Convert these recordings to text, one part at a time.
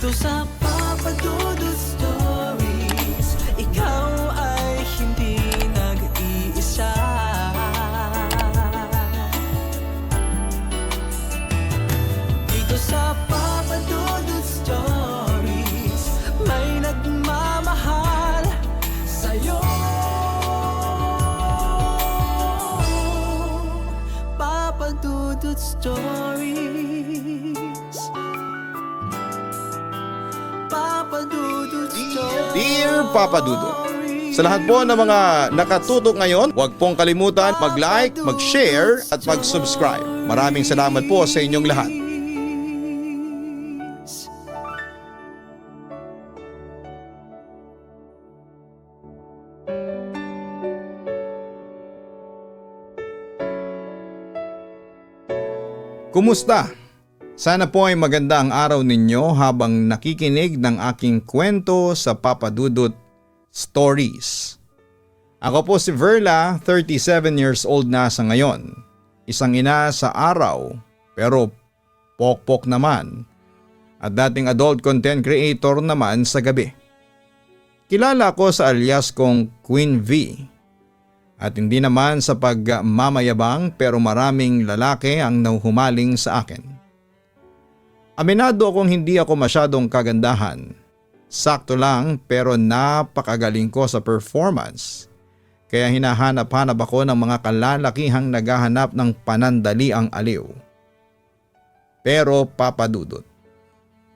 Dito sa Papa Dudut Stories, ikaw ay hindi nag-iisa. Dito sa Papa Dudut Stories, may nagmamahal sa'yo. Papa Dudut Stories, Papa Dudut Stories. Dear Papa Dudut, sa lahat po ng mga nakatutok ngayon, huwag pong kalimutan mag-like, mag-share at mag-subscribe. Maraming salamat po sa inyong lahat. Kumusta? Sana po ay maganda ang araw ninyo habang nakikinig ng aking kwento sa Papa Dudut Stories. Ako po si Verla, 37 years old na sa ngayon. Isang ina sa araw pero pokpok naman at dating adult content creator naman sa gabi. Kilala ko sa alias kong Queen V. At hindi naman sa pagmamayabang pero maraming lalaki ang nahuhumaling sa akin. Aminado akong hindi ako masyadong kagandahan. Sakto lang pero napakagaling ko sa performance. Kaya hinahanap-hanap ako ng mga kalalakihang naghahanap ng panandaliang aliw. Pero Papa Dudut,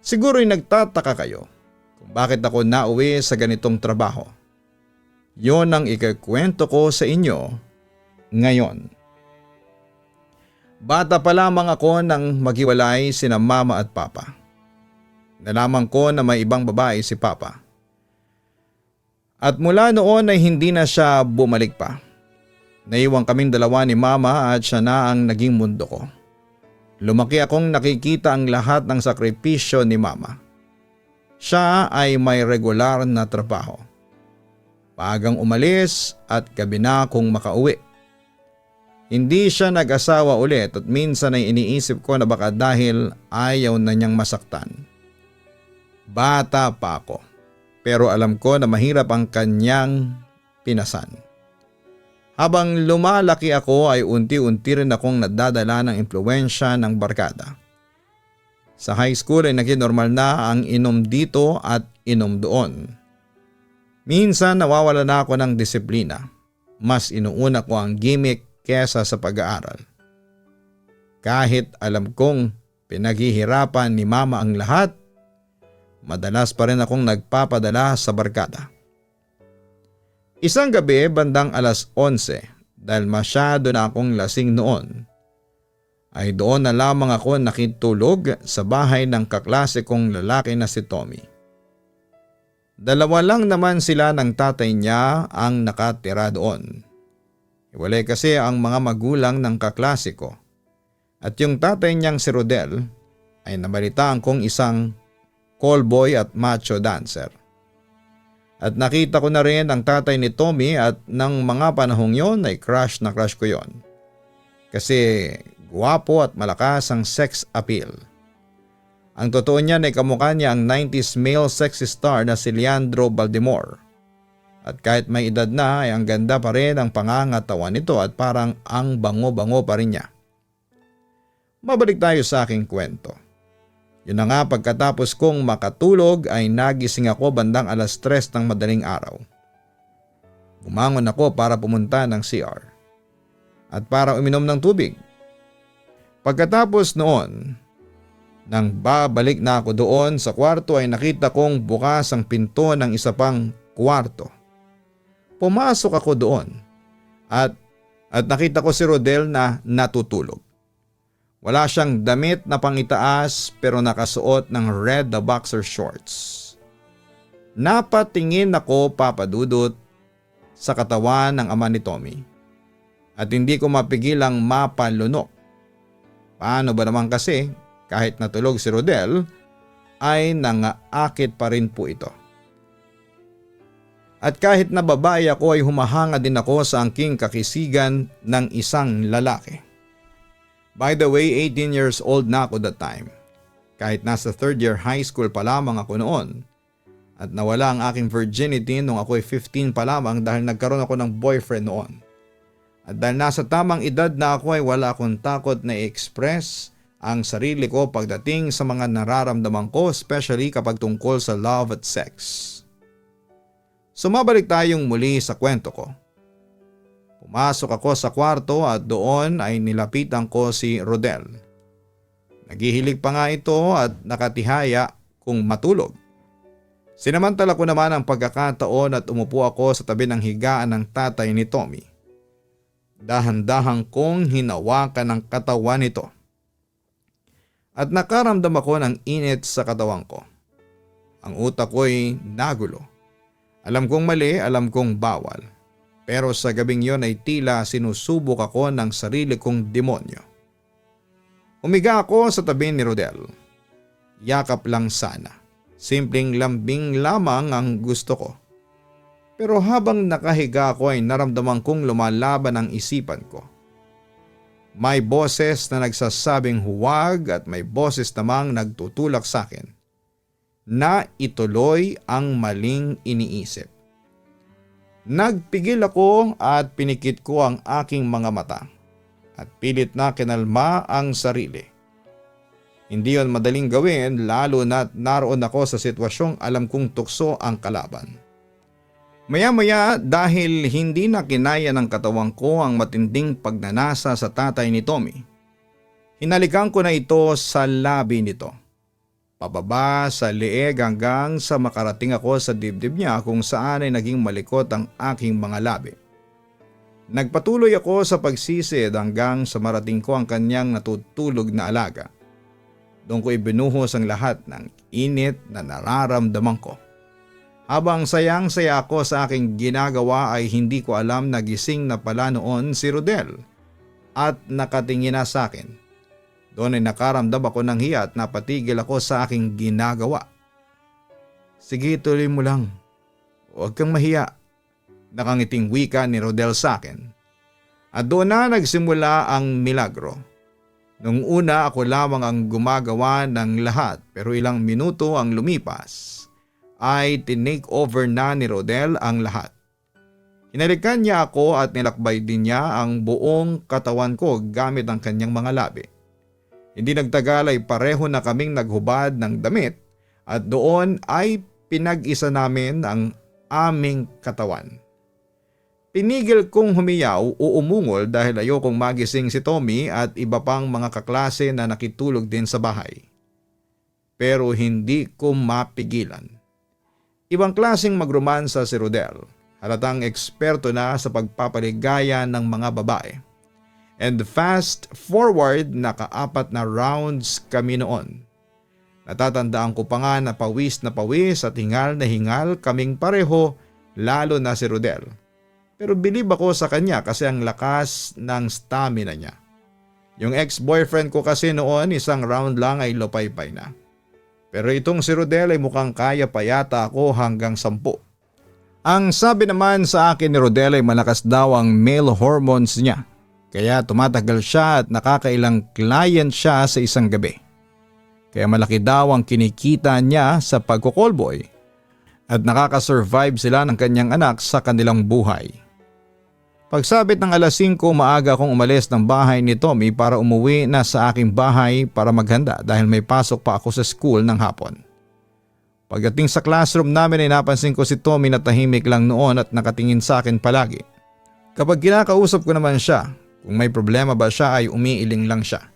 siguro'y nagtataka kayo kung bakit ako nauwi sa ganitong trabaho. Yon ang ikakwento ko sa inyo ngayon. Bata pa lamang ako nang maghiwalay sina mama at papa. Nalaman ko na may ibang babae si papa. At mula noon ay hindi na siya bumalik pa. Naiwan kaming dalawa ni mama at siya na ang naging mundo ko. Lumaki akong nakikita ang lahat ng sakripisyo ni mama. Siya ay may regular na trabaho. Maagang umalis at gabi na kung makauwi. Hindi siya nag-asawa ulit at minsan ay iniisip ko na baka dahil ayaw na niyang masaktan. Bata pa ako pero alam ko na mahirap ang kanyang pinasan. Habang lumalaki ako ay unti-unti rin akong nadadala ng impluwensya ng barkada. Sa high school ay naging normal na ang inom dito at inom doon. Minsan nawawala na ako ng disiplina. Mas inuuna ko ang gimmick kesa sa pag-aaral. Kahit alam kong pinaghihirapan ni mama ang lahat, madalas pa rin akong nagpapadala sa barkada. Isang gabi bandang 11:00 dahil masyado na akong lasing noon, ay doon na lamang ako nakitulog sa bahay ng kaklase kong lalaki na si Tommy. Dalawa lang naman sila ng tatay niya ang nakatira doon. Hiwalay kasi ang mga magulang ng kaklase ko. At yung tatay niyang si Rodel ay nabalitaan kong isang callboy at macho dancer. At nakita ko na rin ang tatay ni Tommy at ng mga panahong yon ay crush na crush ko yon. Kasi guwapo at malakas ang sex appeal. Ang totoo niyan ay kamukha niya ang 90s male sexy star na si Leandro Baltimore. At kahit may edad na ay ang ganda pa rin ang pangangatawan nito at parang ang bango-bango pa rin niya. Mabalik tayo sa aking kwento. Yun na nga pagkatapos kong makatulog ay nagising ako bandang 3:00 ng madaling araw. Bumangon ako para pumunta ng CR at para uminom ng tubig. Pagkatapos noon, nang babalik na ako doon sa kwarto ay nakita kong bukas ang pinto ng isa pang kwarto. Pumasok ako doon at nakita ko si Rodel na natutulog. Wala siyang damit na pangitaas pero nakasuot ng red na boxer shorts. Napatingin ako, Papa Dudut, sa katawan ng ama ni Tommy at hindi ko mapigilang mapalunok. Paano ba naman kasi kahit natulog si Rodel ay nangaakit pa rin po ito. At kahit na babae ako ay humahanga din ako sa angking kakisigan ng isang lalaki. By the way, 18 years old na ako that time. Kahit nasa third year high school pa lamang ako noon at nawala ang aking virginity nung ako'y 15 pa lamang dahil nagkaroon ako ng boyfriend noon. At dahil nasa tamang edad na ako ay wala akong takot na i-express ang sarili ko pagdating sa mga nararamdaman ko, especially kapag tungkol sa love at sex. Sumabalik tayong muli sa kwento ko. Pumasok ako sa kwarto at doon ay nilapitan ko si Rodel. Naghihilig pa nga ito at nakatihaya kung matulog. Sinamantala ko naman ang pagkakataon at umupo ako sa tabi ng higaan ng tatay ni Tommy. Dahan-dahang kong hinawakan ang katawan nito. At nakaramdam ako ng init sa katawan ko. Ang utak ko'y nagulo. Alam kong mali, alam kong bawal. Pero sa gabing yon ay tila sinusubok ako ng sarili kong demonyo. Humiga ako sa tabi ni Rodel. Yakap lang sana. Simpleng lambing lamang ang gusto ko. Pero habang nakahiga ako ay naramdaman kong lumalaban ang isipan ko. May boses na nagsasabing huwag at may boses namang nagtutulak sa akin na ituloy ang maling iniisip. Nagpigil ako at pinikit ko ang aking mga mata at pilit na kinalma ang sarili. Hindi yon madaling gawin lalo na't naroon ako sa sitwasyong alam kong tukso ang kalaban. Maya-maya dahil hindi na kinaya ng katawan ko ang matinding pagnanasa sa tatay ni Tommy, hinalikan ko na ito sa labi nito. Pababa sa leeg hanggang sa makarating ako sa dibdib niya kung saan ay naging malikot ang aking mga labi. Nagpatuloy ako sa pagsisid hanggang sa marating ko ang kanyang natutulog na alaga. Doon ko ibinuhos ang lahat ng init na nararamdaman ko. Habang sayang-saya ako sa aking ginagawa ay hindi ko alam na gising na pala noon si Rodel at nakatingin na sa akin. Doon ay nakaramdam ako ng hiya at napatigil ako sa aking ginagawa. Sige, tuloy mo lang. Huwag kang mahiya. Nakangiting wika ni Rodel sa akin. At doon na nagsimula ang milagro. Nung una ako lamang ang gumagawa ng lahat pero ilang minuto ang lumipas ay tinake over na ni Rodel ang lahat. Hinalikan niya ako at nilakbay din niya ang buong katawan ko gamit ang kanyang mga labi. Hindi nagtagal ay pareho na kaming naghubad ng damit at doon ay pinag-isa namin ang aming katawan. Pinigil kong humiyaw o umungol dahil ayokong magising si Tommy at iba pang mga kaklase na nakitulog din sa bahay. Pero hindi ko mapigilan. Ibang klaseng magromansa si Rodel. Halatang eksperto na sa pagpapaligaya ng mga babae. And fast forward nakaapat na rounds kami noon. Natatandaan ko pa nga na pawis at hingal na hingal kaming pareho lalo na si Rodel. Pero bilib ako sa kanya kasi ang lakas ng stamina niya. Yung ex-boyfriend ko kasi noon isang round lang ay lopay-pay na. Pero itong si Rodel ay mukhang kaya pa yata ako hanggang 10. Ang sabi naman sa akin ni Rodel ay malakas daw ang male hormones niya. Kaya tumatagal siya at nakakailang client siya sa isang gabi. Kaya malaki daw ang kinikita niya sa pagko-callboy at nakakasurvive sila ng kanyang anak sa kanilang buhay. Pagsabit ng alas 5 maaga akong umalis ng bahay ni Tommy para umuwi na sa aking bahay para maghanda dahil may pasok pa ako sa school ng hapon. Pagdating sa classroom namin ay napansin ko si Tommy na tahimik lang noon at nakatingin sa akin palagi. Kapag kinakausap ko naman siya, kung may problema ba siya ay umiiling lang siya.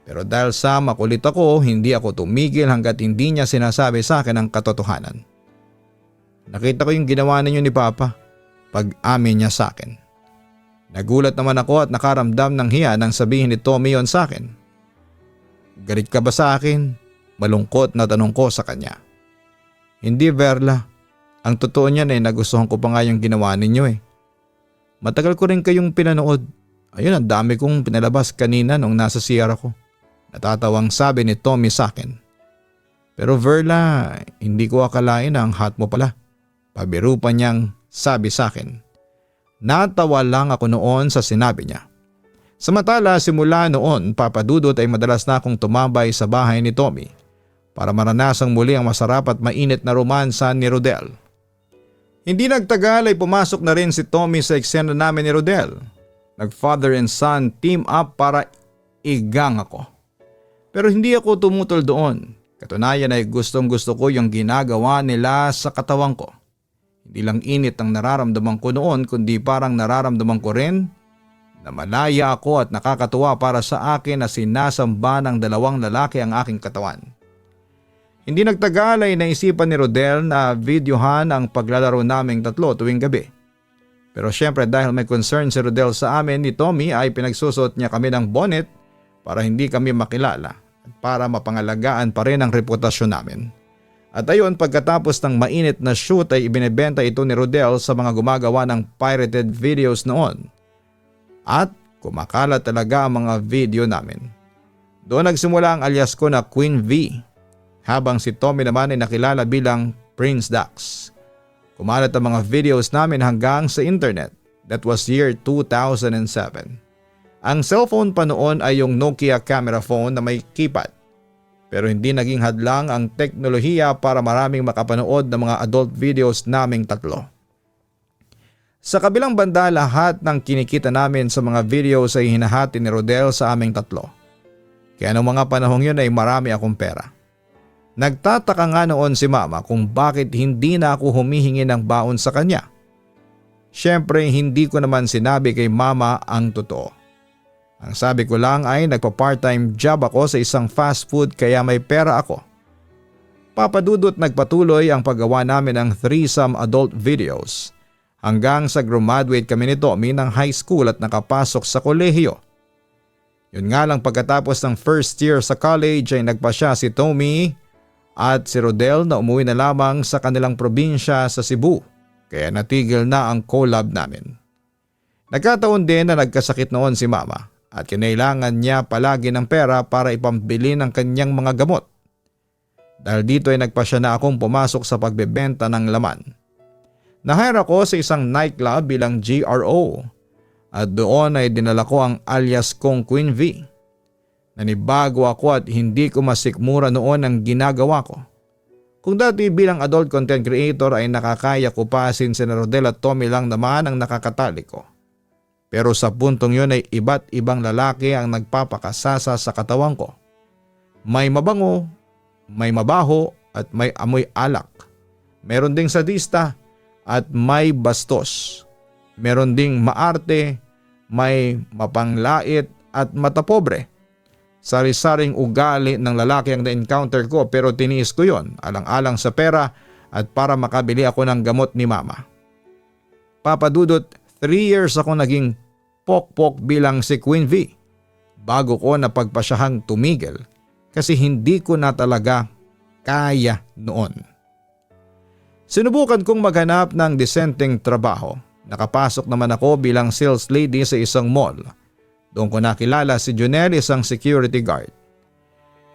Pero dahil sa makulit ako, hindi ako tumigil hanggat hindi niya sinasabi sa akin ang katotohanan. Nakita ko yung ginawa ninyo ni Papa pag-amin niya sa akin. Nagulat naman ako at nakaramdam ng hiya nang sabihin ni Tommy yon sa akin. Galit ka ba sa akin? Malungkot na tanong ko sa kanya. Hindi, Verla. Ang totoo niyan ay nagustuhan ko pa nga yung ginawa ninyo eh. Matagal ko rin kayong pinanood. Ayun, ang dami kong pinalabas kanina nung nasa CR ako. Natatawang sabi ni Tommy sa akin. Pero Verla, hindi ko akalain na ang hot mo pala. Pabiro pa niyang sabi sa akin. Natawa lang ako noon sa sinabi niya. Samantala simula noon Papadudot ay madalas na akong tumambay sa bahay ni Tommy para maranasang muli ang masarap at mainit na romansa ni Rodel. Hindi nagtagal ay pumasok na rin si Tommy sa eksena namin ni Rodel. Nag-father and son team up para igang ako. Pero hindi ako tumutol doon. Katunayan ay gustong gusto ko yung ginagawa nila sa katawan ko. Hindi lang init ang nararamdaman ko noon kundi parang nararamdaman ko rin na malaya ako at nakakatuwa para sa akin na sinasamba ng dalawang lalaki ang aking katawan. Hindi nagtagal ay naisipan ni Rodel na videohan ang paglalaro naming tatlo tuwing gabi. Pero syempre dahil may concern si Rodel sa amin ni Tommy ay pinagsusot niya kami ng bonnet para hindi kami makilala at para mapangalagaan pa rin ang reputasyon namin. At ayun, pagkatapos ng mainit na shoot ay ibinebenta ito ni Rodel sa mga gumagawa ng pirated videos noon. At kumakalat talaga ang mga video namin. Doon nagsimula ang alias ko na Queen V. Habang si Tommy naman ay nakilala bilang Prince Dax. Kumalat ang mga videos namin hanggang sa internet. That was year 2007. Ang cellphone pa noon ay yung Nokia camera phone na may keypad. Pero hindi naging hadlang ang teknolohiya para maraming makapanood ng mga adult videos naming tatlo. Sa kabilang banda, lahat ng kinikita namin sa mga videos ay hinahati ni Rodel sa aming tatlo. Kaya noong mga panahong yun ay marami akong pera. Nagtataka nga noon si Mama kung bakit hindi na ako humihingi ng baon sa kanya. Siyempre hindi ko naman sinabi kay Mama ang totoo. Ang sabi ko lang ay nagpa-part-time job ako sa isang fast food kaya may pera ako. Papadudot nagpatuloy ang paggawa namin ng threesome adult videos hanggang sa graduate kami ni Tommy ng high school at nakapasok sa kolehiyo. Yun nga lang pagkatapos ng first year sa college ay nagpasya si Tommy at si Rodel na umuwi na lamang sa kanilang probinsya sa Cebu kaya natigil na ang collab namin. Nagkataon din na nagkasakit noon si Mama at kinailangan niya palagi ng pera para ipambili ng kanyang mga gamot. Dahil dito ay nagpasya na akong pumasok sa pagbebenta ng laman. Na-hire ako sa isang nightclub bilang GRO at doon ay dinala ko ang alias kong Queen V. Nanibago ako at hindi ko masikmura noon ang ginagawa ko. Kung dati bilang adult content creator ay nakakaya ko pa since si Rodel at Tommy lang naman ang nakakatali ko. Pero sa puntong yun ay iba't ibang lalaki ang nagpapakasasa sa katawan ko. May mabango, may mabaho at may amoy alak. Meron ding sadista at may bastos. Meron ding maarte, may mapanglait at matapobre. Sari-saring ugali ng lalaki ang na-encounter ko pero tiniis ko yon alang-alang sa pera at para makabili ako ng gamot ni Mama. Papadudot, 3 years ako naging pokpok bilang si Queen V bago ko napagpasyahang tumigil kasi hindi ko na talaga kaya noon. Sinubukan kong maghanap ng disenteng trabaho. Nakapasok naman ako bilang sales lady sa isang mall. Doon ko nakilala si Jonel, isang security guard.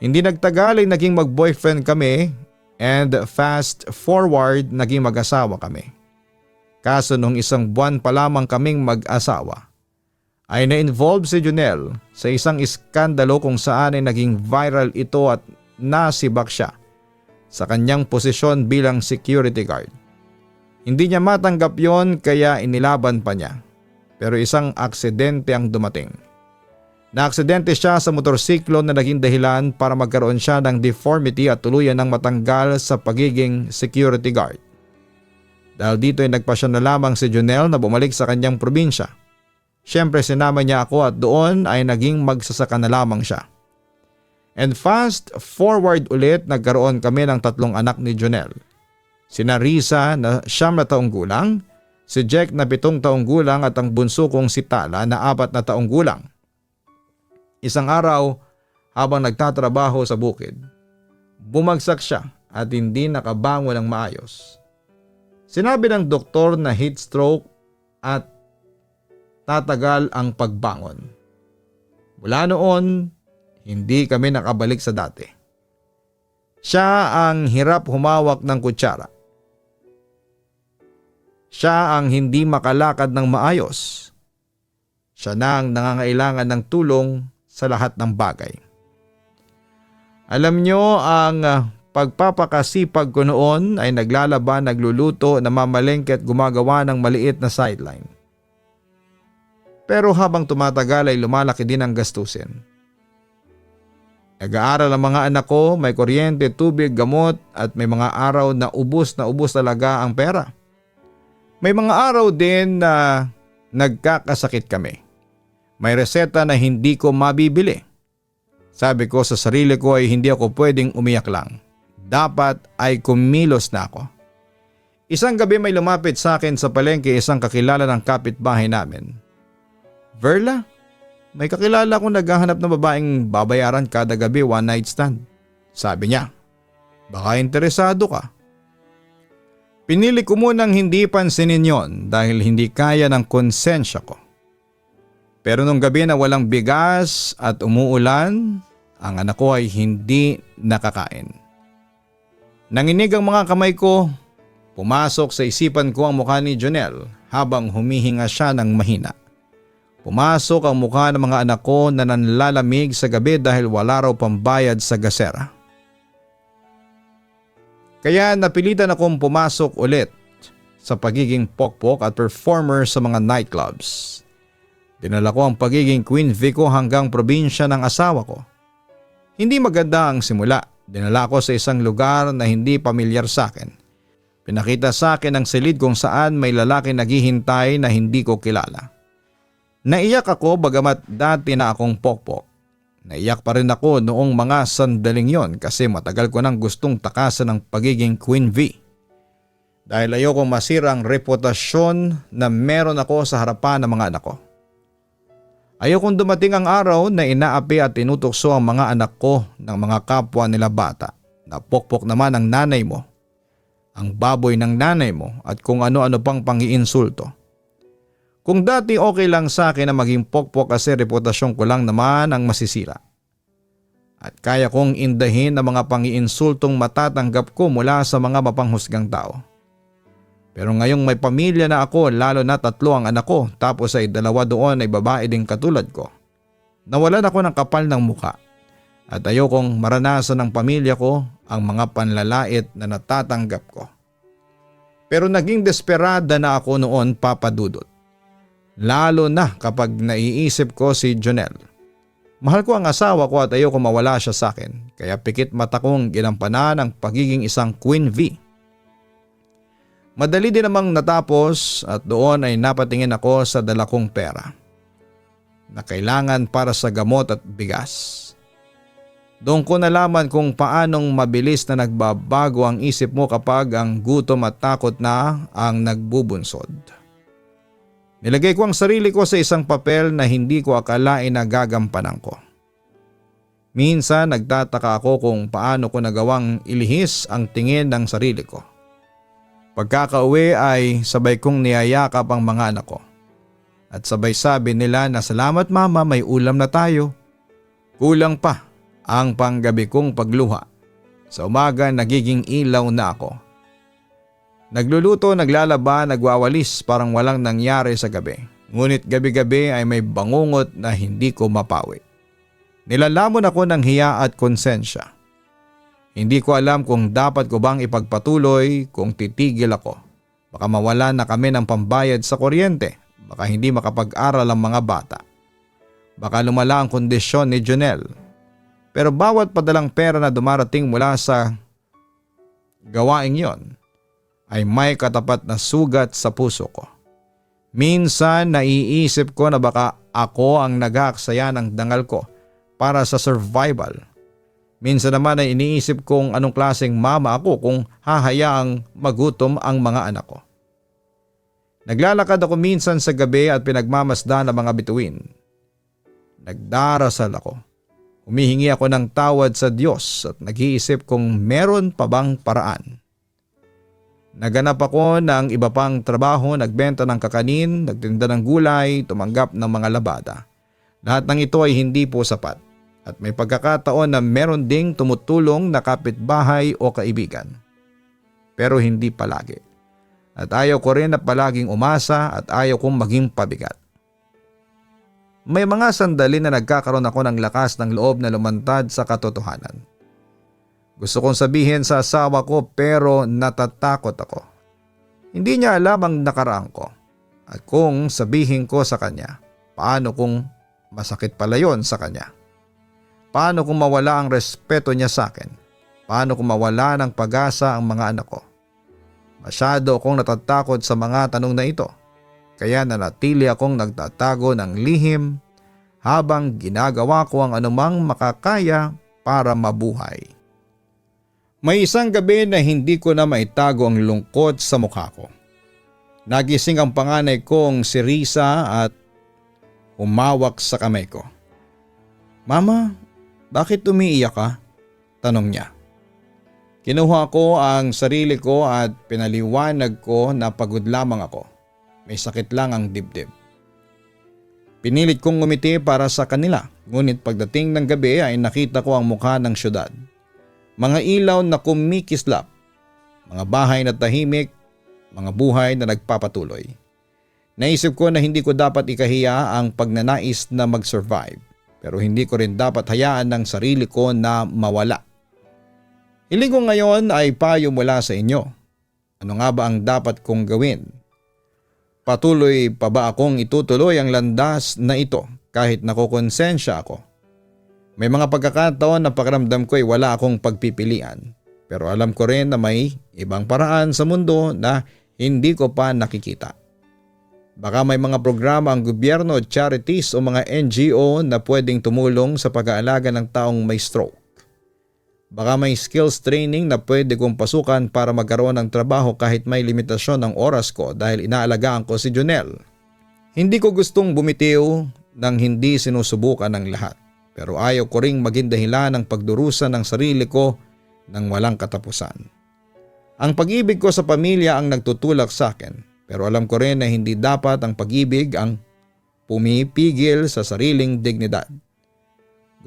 Hindi nagtagal ay naging mag-boyfriend kami and fast forward naging mag-asawa kami. Kaso nung isang buwan pa lamang kaming mag-asawa ay na-involve si Jonel sa isang iskandalo kung saan ay naging viral ito at nasibak siya sa kanyang posisyon bilang security guard. Hindi niya matanggap yon kaya inilaban pa niya. Pero isang aksidente ang dumating. Naaksidente siya sa motorsiklo na naging dahilan para magkaroon siya ng deformity at tuluyan ng matanggal sa pagiging security guard. Dahil dito ay nagpasya na lamang si Jonel na bumalik sa kanyang probinsya. Siyempre sinama niya ako at doon ay naging magsasaka na lamang siya. And fast forward ulit nagkaroon kami ng 3 anak ni Jonel. Sina Risa na 9 na taong gulang, si Jack na 7 taong gulang at ang bunso kong si Tala na 4 na taong gulang. Isang araw habang nagtatrabaho sa bukid, bumagsak siya at hindi nakabangon ng maayos. Sinabi ng doktor na heat stroke at tatagal ang pagbangon. Mula noon, hindi kami nakabalik sa dati. Siya ang hirap humawak ng kutsara. Siya ang hindi makalakad ng maayos. Siya na ang nangangailangan ng tulong sa lahat ng bagay. Alam nyo, ang pagpapakasipag ko noon ay naglalaba, nagluluto, namamalengke at gumagawa ng maliit na sideline. Pero habang tumatagal ay lumalaki din ang gastusin. Nag-aaral ang mga anak ko, may kuryente, tubig, gamot at may mga araw na ubos talaga ang pera. May mga araw din na nagkakasakit kami. May reseta na hindi ko mabibili. Sabi ko sa sarili ko ay hindi ako pwedeng umiyak lang. Dapat ay kumilos na ako. Isang gabi may lumapit sa akin sa palengke isang kakilala ng kapitbahay namin. Verla, may kakilala akong naghahanap ng babaeng babayaran kada gabi one night stand. Sabi niya, baka interesado ka. Pinili ko munang hindi pansinin yon dahil hindi kaya ng konsensya ko. Pero nung gabi na walang bigas at umuulan, ang anak ko ay hindi nakakain. Nanginig ang mga kamay ko, pumasok sa isipan ko ang mukha ni Jonel habang humihinga siya ng mahina. Pumasok ang mukha ng mga anak ko na nanlalamig sa gabi dahil wala raw pambayad sa gasera. Kaya napilitan akong pumasok ulit sa pagiging pokpok at performer sa mga nightclubs. Dinala ko ang pagiging Queen Vico hanggang probinsya ng asawa ko. Hindi maganda ang simula. Dinala ko sa isang lugar na hindi pamilyar sa akin. Pinakita sa akin ang silid kung saan may lalaki naghihintay na hindi ko kilala. Naiyak ako bagamat dati na akong pokpok. Naiyak pa rin ako noong mga sandaling yon kasi matagal ko nang gustong takasan ng pagiging Queen V. Dahil ayokong masira ang reputasyon na meron ako sa harapan ng mga anak ko. Ayokong dumating ang araw na inaapi at tinutokso ang mga anak ko ng mga kapwa nila bata na pokpok naman ang nanay mo, ang baboy ng nanay mo at kung ano-ano pang pangiinsulto. Kung dati okay lang sa akin na maging pokpok kasi reputasyon ko lang naman ang masisira. At kaya kong indahin ang mga pangiinsultong matatanggap ko mula sa mga mapanghusgang tao. Pero ngayong may pamilya na ako, lalo na 3 ang anak ko tapos ay 2 doon ay babae din katulad ko. Nawalan ako ng kapal ng muka at ayokong maranasan ng pamilya ko ang mga panlalait na natatanggap ko. Pero naging desperada na ako noon, Papa Dudut. Lalo na kapag naiisip ko si Jonel. Mahal ko ang asawa ko at ayoko mawala siya sa akin kaya pikit mata kong ginampanan ang pagiging isang Queen V. Madali din namang natapos at doon ay napatingin ako sa dala kong pera na kailangan para sa gamot at bigas. Doon ko nalaman kung paanong mabilis na nagbabago ang isip mo kapag ang gutom at takot na ang nagbubunsod. Nilagay ko ang sarili ko sa isang papel na hindi ko akalain na gagampanan ko. Minsan nagtataka ako kung paano ko nagawang ilihis ang tingin ng sarili ko. Pagkakauwi ay sabay kong niyayakap ang mga anak ko. At sabay sabi nila na salamat mama, may ulam na tayo. Kulang pa ang panggabi kong pagluha. Sa umaga nagiging ilaw na ako. Nagluluto, naglalaba, nagwawalis parang walang nangyari sa gabi. Ngunit gabi-gabi ay may bangungot na hindi ko mapawi. Nilalamon ako ng hiya at konsensya. Hindi ko alam kung dapat ko bang ipagpatuloy kung titigil ako. Baka mawala na kami ng pambayad sa kuryente. Baka hindi makapag-aral ang mga bata. Baka lumala ang kondisyon ni Jonel. Pero bawat padalang pera na dumarating mula sa gawaing yon ay may katapat na sugat sa puso ko. Minsan naiisip ko na baka ako ang nag-aaksaya ng dangal ko para sa survival. Minsan naman ay iniisip kong anong klaseng mama ako kung hahayaang magutom ang mga anak ko. Naglalakad ako minsan sa gabi at pinagmamasdan ang mga bituin. Nagdarasal ako. Humihingi ako ng tawad sa Diyos at nag-iisip kung meron pa bang paraan. Naganap ako ng iba pang trabaho, nagbenta ng kakanin, nagtinda ng gulay, tumanggap ng mga labada. Lahat ng ito ay hindi po sapat. At may pagkakataon na meron ding tumutulong na kapitbahay o kaibigan. Pero hindi palagi. At ayaw ko rin na palaging umasa at ayaw kong maging pabigat. May mga sandali na nagkakaroon ako ng lakas ng loob na lumantad sa katotohanan. Gusto kong sabihin sa asawa ko pero natatakot ako. Hindi niya alam ang nakaraan ko. At kung sabihin ko sa kanya, paano kung masakit pala yon sa kanya? Paano kung mawala ang respeto niya sa akin? Paano kung mawala ng pag-asa ang mga anak ko? Masyado akong natatakot sa mga tanong na ito. Kaya nanatili akong nagtatago ng lihim habang ginagawa ko ang anumang makakaya para mabuhay. May isang gabi na hindi ko na maitago ang lungkot sa mukha ko. Nagising ang panganay kong si Risa at humawak sa kamay ko. "Mama, bakit umiiyak ka?" tanong niya. Kinuha ko ang sarili ko at pinaliwanag ko na pagod lamang ako. May sakit lang ang dibdib. Pinilit kong ngumiti para sa kanila, ngunit pagdating ng gabi ay nakita ko ang mukha ng syudad. Mga ilaw na kumikislap, mga bahay na tahimik, mga buhay na nagpapatuloy. Naisip ko na hindi ko dapat ikahiya ang pagnanais na mag-survive, pero hindi ko rin dapat hayaan ng sarili ko na mawala. Hiling ko ngayon ay payo mula sa inyo. Ano nga ba ang dapat kong gawin? Patuloy pa ba akong itutuloy ang landas na ito kahit nakukonsensya ako? May mga pagkakataon na pakiramdam ko ay wala akong pagpipilian, pero alam ko rin na may ibang paraan sa mundo na hindi ko pa nakikita. Baka may mga programa ang gobyerno, charities o mga NGO na pwedeng tumulong sa pag-aalaga ng taong may stroke. Baka may skills training na pwede kong pasukan para magkaroon ng trabaho kahit may limitasyon ng oras ko dahil inaalagaan ko si Jonel. Hindi ko gustong bumitiw nang hindi sinusubukan ng lahat. Pero ayaw ko ring maging dahilan ng pagdurusa ng sarili ko ng walang katapusan. Ang pag-ibig ko sa pamilya ang nagtutulak sa akin, pero alam ko rin na hindi dapat ang pag-ibig ang pumipigil sa sariling dignidad.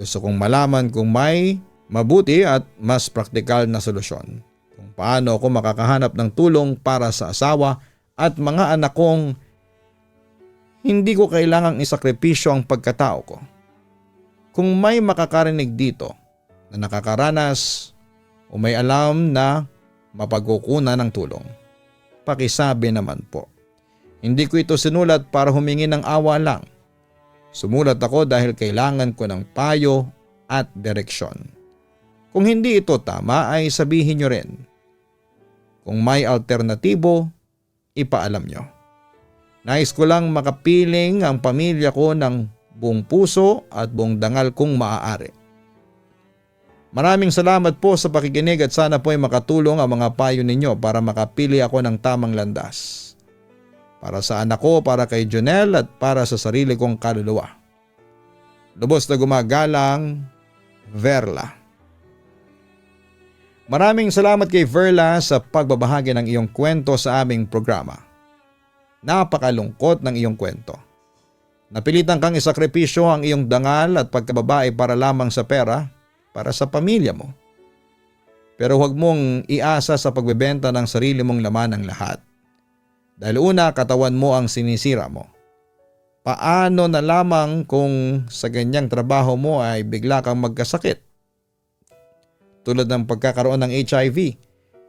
Gusto kong malaman kung may mabuti at mas praktikal na solusyon, kung paano ako makakahanap ng tulong para sa asawa at mga anak kong hindi ko kailangang isakripisyo ang pagkatao ko. Kung may makakarinig dito na nakakaranas o may alam na mapagkukunan ng tulong, pakisabi naman po. Hindi ko ito sinulat para humingi ng awa lang. Sumulat ako dahil kailangan ko ng payo at direksyon. Kung hindi ito tama ay sabihin nyo rin. Kung may alternatibo, ipaalam nyo. Nais ko lang makapiling ang pamilya ko ng buong puso at buong dangal kung maaari. Maraming salamat po sa pakikinig at sana po ay makatulong ang mga payo ninyo para makapili ako ng tamang landas. Para sa anak ko, para kay Jonel at para sa sarili kong kaluluwa. Lubos na gumagalang, Verla. Maraming salamat kay Verla sa pagbabahagi ng iyong kwento sa aming programa. Napakalungkot ng iyong kwento. Napilitan kang isakripisyo ang iyong dangal at pagkababae para lamang sa pera, para sa pamilya mo. Pero huwag mong iasa sa pagbebenta ng sarili mong laman ng lahat. Dahil una, katawan mo ang sinisira mo. Paano na lamang kung sa ganyang trabaho mo ay bigla kang magkasakit? Tulad ng pagkakaroon ng HIV,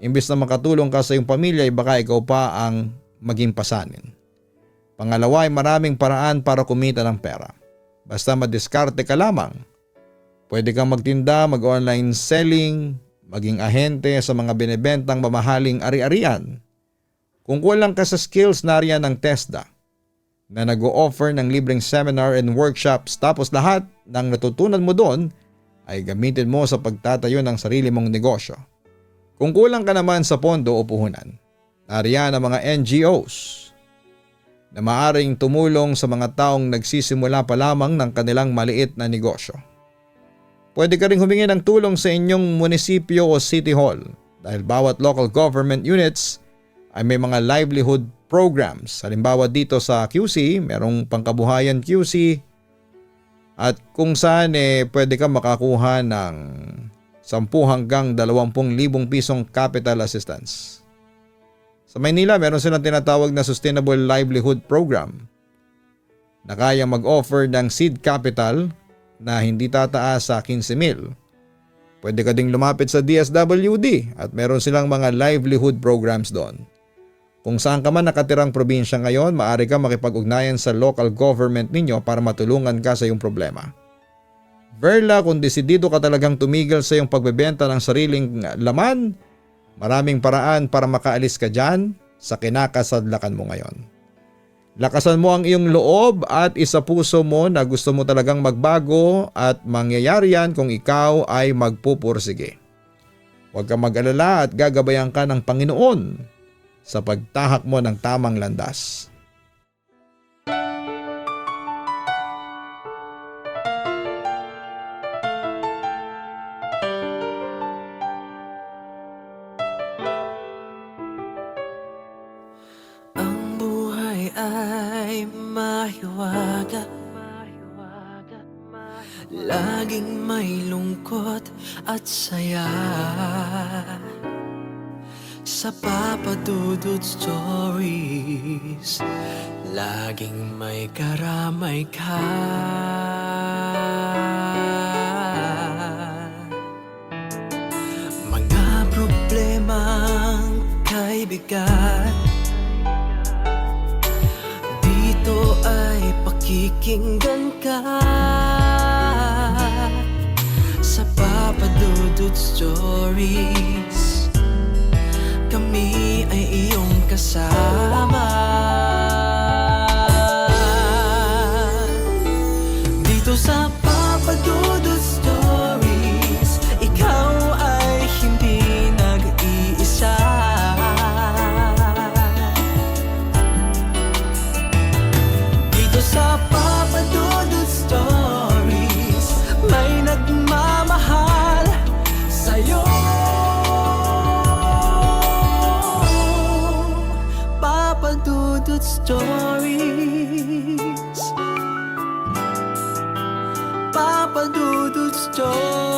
imbis na makatulong ka sa iyong pamilya ay baka ikaw pa ang maging pasanin. Pangalawa ay maraming paraan para kumita ng pera. Basta madiskarte ka lamang. Pwede kang magtinda, mag-online selling, maging ahente sa mga binebentang mamahaling ari-arian. Kung kulang ka sa skills, nariyan ng TESDA na nag-o-offer ng libreng seminar and workshops, tapos lahat ng natutunan mo doon ay gamitin mo sa pagtatayo ng sarili mong negosyo. Kung kulang ka naman sa pondo o puhunan, nariyan ang mga NGOs na maaring tumulong sa mga taong nagsisimula pa lamang ng kanilang maliit na negosyo. Pwede ka ring humingi ng tulong sa inyong munisipyo o city hall dahil bawat local government units ay may mga livelihood programs. Halimbawa dito sa QC, merong pangkabuhayan QC at kung saan pwede ka makakuha ng 10 hanggang 20,000 pisong capital assistance. Sa Maynila, meron silang tinatawag na Sustainable Livelihood Program na kayang mag-offer ng seed capital na hindi tataas sa 15,000. Pwede ka ding lumapit sa DSWD at meron silang mga livelihood programs doon. Kung saan ka man nakatirang probinsya ngayon, maaari ka makipag-ugnayan sa local government ninyo para matulungan ka sa iyong problema. Verla, kung desidido ka talagang tumigil sa iyong pagbebenta ng sariling laman, maraming paraan para makaalis ka dyan sa kinakasadlakan mo ngayon. Lakasan mo ang iyong loob at isapuso mo na gusto mo talagang magbago at mangyayari yan kung ikaw ay magpupursige. Huwag kang mag-alala at gagabayan ka ng Panginoon sa pagtahak mo ng tamang landas. Ang buhay ay mahiwaga, laging may lungkot at saya. Sa Papa Dudut Stories, laging may karamay ka. Mga problemang kaibigan, dito ay pakikinggan ka. Sa Papa Dudut Stories, kami ay iyong kasama. Dito sa Papa Dudut Stories, ikaw ay hindi nag-iisa. Dito sa Papa Dudut Stories, may nagmamahal sa'yo. Papa Dudut Stories, Papa Dudut Stories.